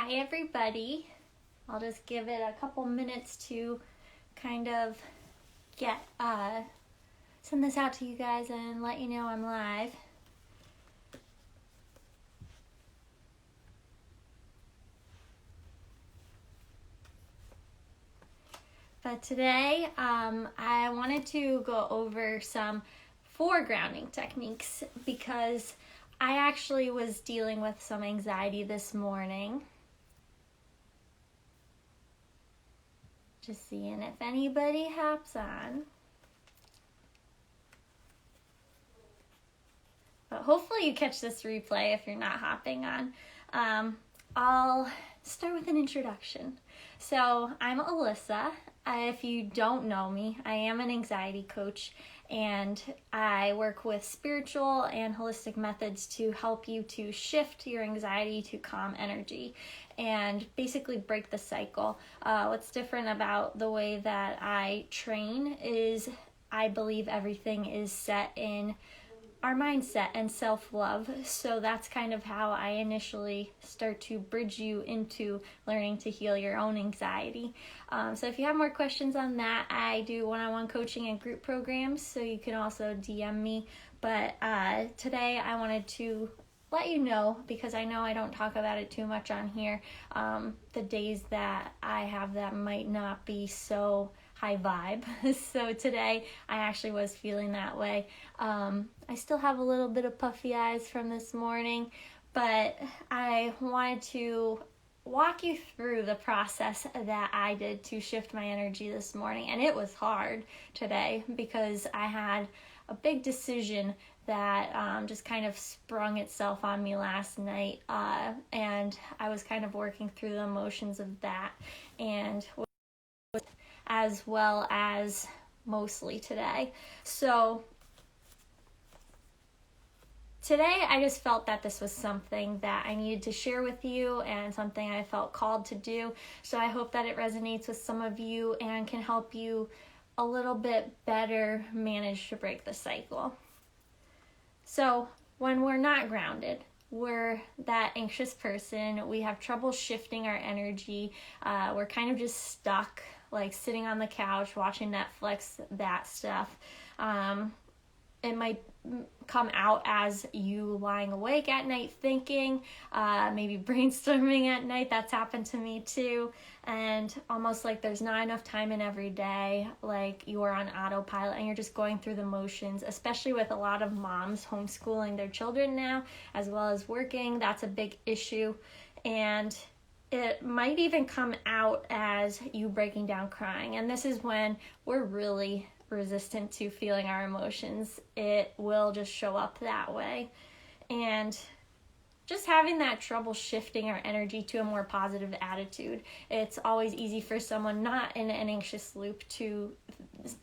Hi everybody. I'll just give it a couple minutes to kind of get send this out to you guys and let you know I'm live. But today I wanted to go over some foregrounding techniques because I actually was dealing with some anxiety this morning. Just seeing if anybody hops on. But hopefully you catch this replay if you're not hopping on. I'll start with an introduction. So I'm Alyssa. If you don't know me, I am an anxiety coach and I work with spiritual and holistic methods to help you to shift your anxiety to calm energy and basically break the cycle. What's different about the way that I train is I believe everything is set in our mindset and self-love. So that's kind of how I initially start to bridge you into learning to heal your own anxiety. So if you have more questions on that, I do one-on-one coaching and group programs, so you can also DM me. But today I wanted to let you know, because I know I don't talk about it too much on here, the days that I have that might not be so high vibe. So today I actually was feeling that way. I still have a little bit of puffy eyes from this morning, but I wanted to walk you through the process that I did to shift my energy this morning. And it was hard today because I had a big decision that just kind of sprung itself on me last night, and I was kind of working through the emotions of that, and as well as mostly today. So today I just felt that this was something that I needed to share with you and something I felt called to do. So I hope that it resonates with some of you and can help you a little bit better manage to break the cycle. So when we're not grounded, we're that anxious person, we have trouble shifting our energy, we're kind of just stuck, like sitting on the couch, watching Netflix, that stuff. It might come out as you lying awake at night thinking, maybe brainstorming at night. That's happened to me too. And almost like there's not enough time in every day, like you are on autopilot and you're just going through the motions, especially with a lot of moms homeschooling their children now, as well as working. That's a big issue. And it might even come out as you breaking down crying. And this is when we're really resistant to feeling our emotions. It will just show up that way. And just having that trouble shifting our energy to a more positive attitude. It's always easy for someone not in an anxious loop to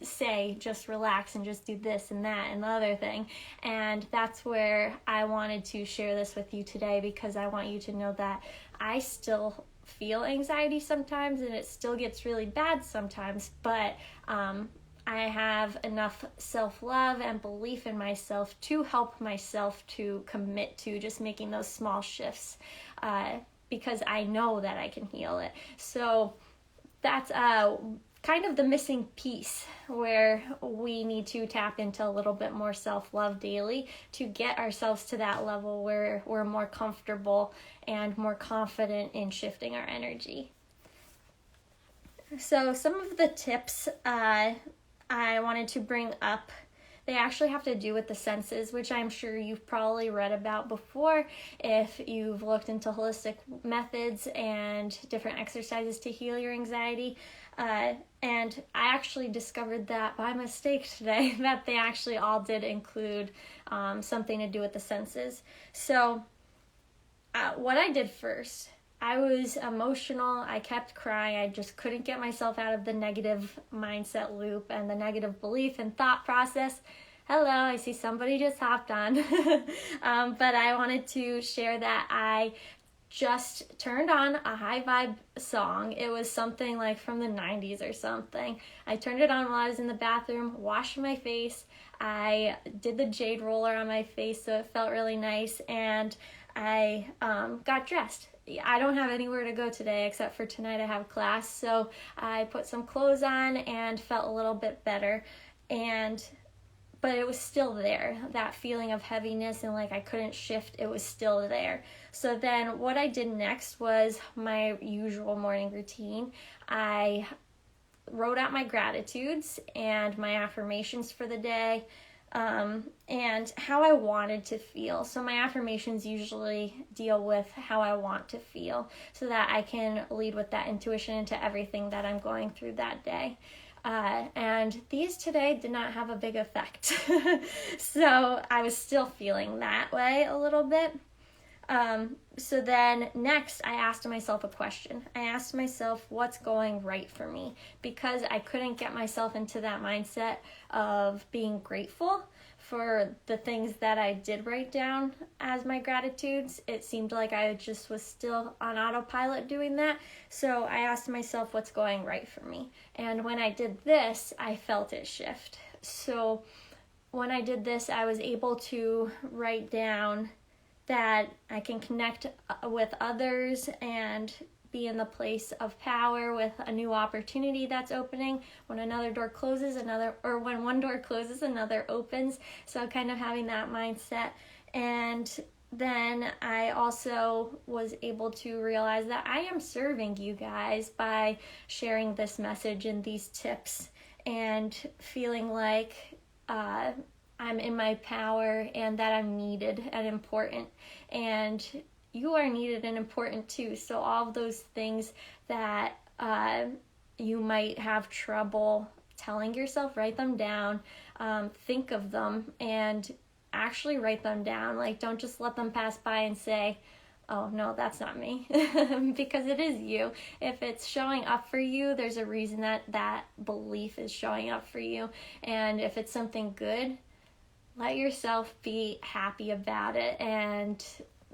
say, just relax and just do this and that and the other thing. And that's where I wanted to share this with you today, because I want you to know that I still feel anxiety sometimes and it still gets really bad sometimes, but I have enough self-love and belief in myself to help myself to commit to just making those small shifts, because I know that I can heal it. So that's kind of the missing piece, where we need to tap into a little bit more self-love daily to get ourselves to that level where we're more comfortable and more confident in shifting our energy. So some of the tips I wanted to bring up, they actually have to do with the senses, which I'm sure you've probably read about before if you've looked into holistic methods and different exercises to heal your anxiety. And I actually discovered that by mistake today, that they actually all did include something to do with the senses. So what I did first, I was emotional, I kept crying, I just couldn't get myself out of the negative mindset loop and the negative belief and thought process. Hello, I see somebody just hopped on. But I wanted to share that I just turned on a high vibe song. It was something like from the 90s or something. I turned it on while I was in the bathroom, washed my face. I did the jade roller on my face, so it felt really nice. And I got dressed. I don't have anywhere to go today except for tonight I have class, so I put some clothes on and felt a little bit better. But it was still there. That feeling of heaviness and like I couldn't shift, it was still there. So then what I did next was my usual morning routine. I wrote out my gratitudes and my affirmations for the day, and how I wanted to feel. So my affirmations usually deal with how I want to feel so that I can lead with that intuition into everything that I'm going through that day. And these today did not have a big effect. So I was still feeling that way a little bit. So then next I asked myself a question. I asked myself what's going right for me, because I couldn't get myself into that mindset of being grateful for the things that I did write down as my gratitudes. It seemed like I just was still on autopilot doing that. So I asked myself what's going right for me. And when I did this, I felt it shift. So when I did this, I was able to write down that I can connect with others and be in the place of power with a new opportunity that's opening. When another door closes, when one door closes, another opens. So kind of having that mindset. And then I also was able to realize that I am serving you guys by sharing this message and these tips, and feeling like I'm in my power and that I'm needed and important. And you are needed and important too. So all of those things that you might have trouble telling yourself, write them down, think of them, and actually write them down. Like, don't just let them pass by and say, oh no, that's not me, because it is you. If it's showing up for you, there's a reason that belief is showing up for you. And if it's something good, let yourself be happy about it and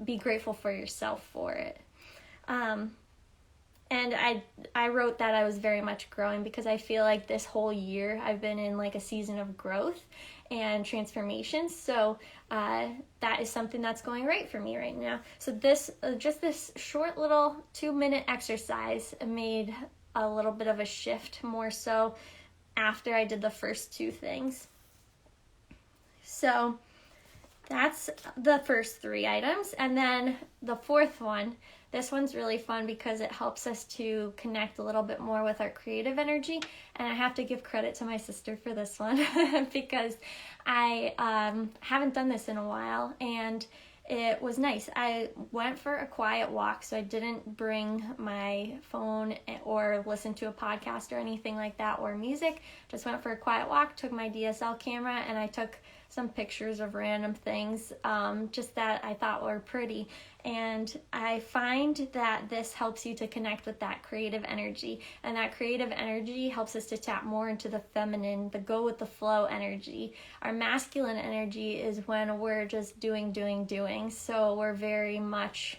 be grateful for yourself for it. And I wrote that I was very much growing, because I feel like this whole year I've been in like a season of growth and transformation. So that is something that's going right for me right now. So this short little 2-minute exercise made a little bit of a shift, more so after I did the first two things. So that's the first 3 items. And then the fourth one, this one's really fun because it helps us to connect a little bit more with our creative energy. And I have to give credit to my sister for this one because I haven't done this in a while, and it was nice. I went for a quiet walk, so I didn't bring my phone or listen to a podcast or anything like that, or music. Just went for a quiet walk, took my DSL camera, and I took some pictures of random things just that I thought were pretty. And I find that this helps you to connect with that creative energy, and that creative energy helps us to tap more into the feminine, the go with the flow energy. Our masculine energy is when we're just doing. So we're very much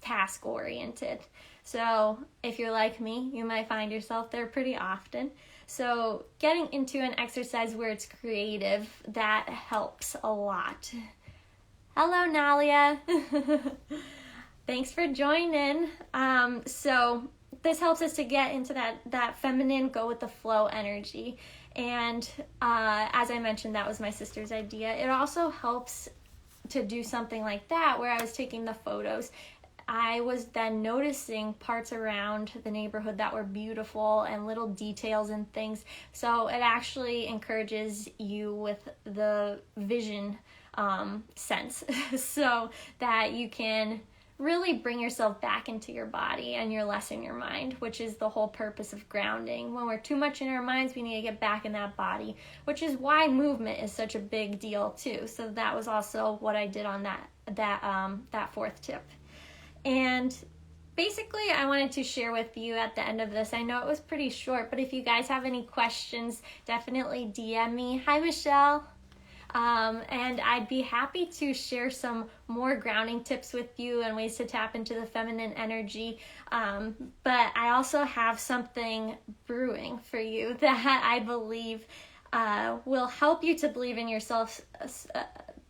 task oriented. So if you're like me, you might find yourself there pretty often. So getting into an exercise where it's creative, that helps a lot. Hello, Nalia. Thanks for joining. So this helps us to get into that feminine, go with the flow energy. And as I mentioned, that was my sister's idea. It also helps to do something like that where I was taking the photos. I was then noticing parts around the neighborhood that were beautiful and little details and things. So it actually encourages you with the vision sense so that you can really bring yourself back into your body and you're less in your mind, which is the whole purpose of grounding. When we're too much in our minds, we need to get back in that body, which is why movement is such a big deal too. So that was also what I did on that fourth tip. And basically, I wanted to share with you at the end of this. I know it was pretty short, but if you guys have any questions, definitely DM me. Hi, Michelle. And I'd be happy to share some more grounding tips with you and ways to tap into the feminine energy. But I also have something brewing for you that I believe will help you to believe in yourself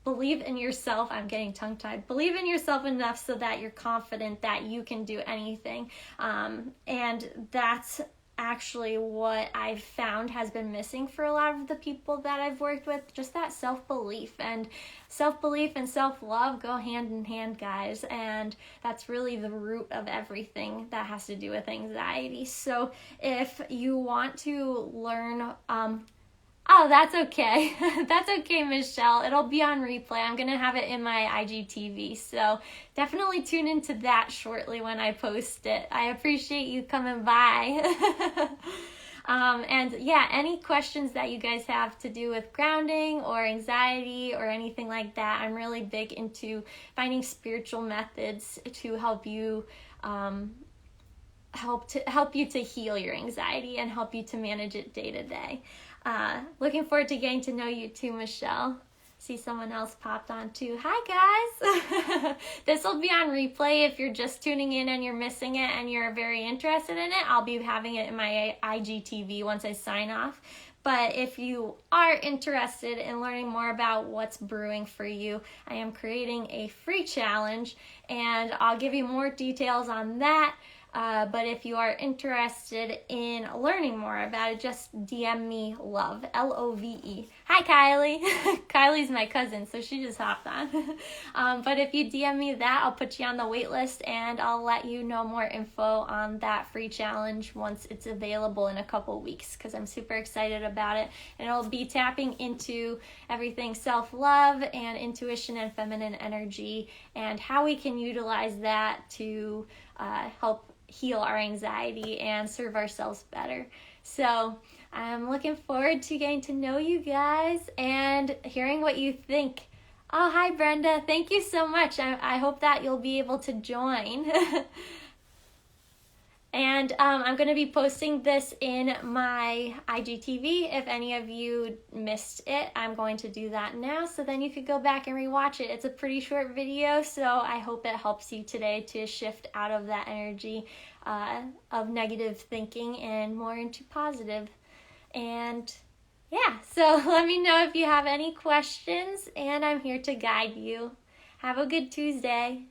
believe in yourself. I'm getting tongue-tied. Believe in yourself enough so that you're confident that you can do anything. And that's actually what I've found has been missing for a lot of the people that I've worked with, just that self-belief. And self-belief and self-love go hand in hand, guys, and that's really the root of everything that has to do with anxiety. So if you want to learn oh, that's okay. That's okay, Michelle. It'll be on replay. I'm going to have it in my IGTV. So definitely tune into that shortly when I post it. I appreciate you coming by. And yeah, any questions that you guys have to do with grounding or anxiety or anything like that, I'm really big into finding spiritual methods to help you help you to heal your anxiety and help you to manage it day to day. Looking forward to getting to know you too, Michelle. See, someone else popped on too. Hi, guys. This will be on replay if you're just tuning in and you're missing it and you're very interested in it. I'll be having it in my IGTV once I sign off. But if you are interested in learning more about what's brewing for you, I am creating a free challenge, and I'll give you more details on that. But if you are interested in learning more about it, just DM me love, Love. Hi, Kylie. Kylie's my cousin, so she just hopped on. But if you DM me that, I'll put you on the wait list, and I'll let you know more info on that free challenge once it's available in a couple weeks, because I'm super excited about it. And it'll be tapping into everything self-love and intuition and feminine energy, and how we can utilize that to help heal our anxiety and serve ourselves better. So I'm looking forward to getting to know you guys and hearing what you think. Oh, hi, Brenda. Thank you so much. I hope that you'll be able to join. And I'm going to be posting this in my IGTV. If any of you missed it, I'm going to do that now, so then you could go back and rewatch it. It's a pretty short video, so I hope it helps you today to shift out of that energy of negative thinking and more into positive. And yeah, so let me know if you have any questions, and I'm here to guide you. Have a good Tuesday.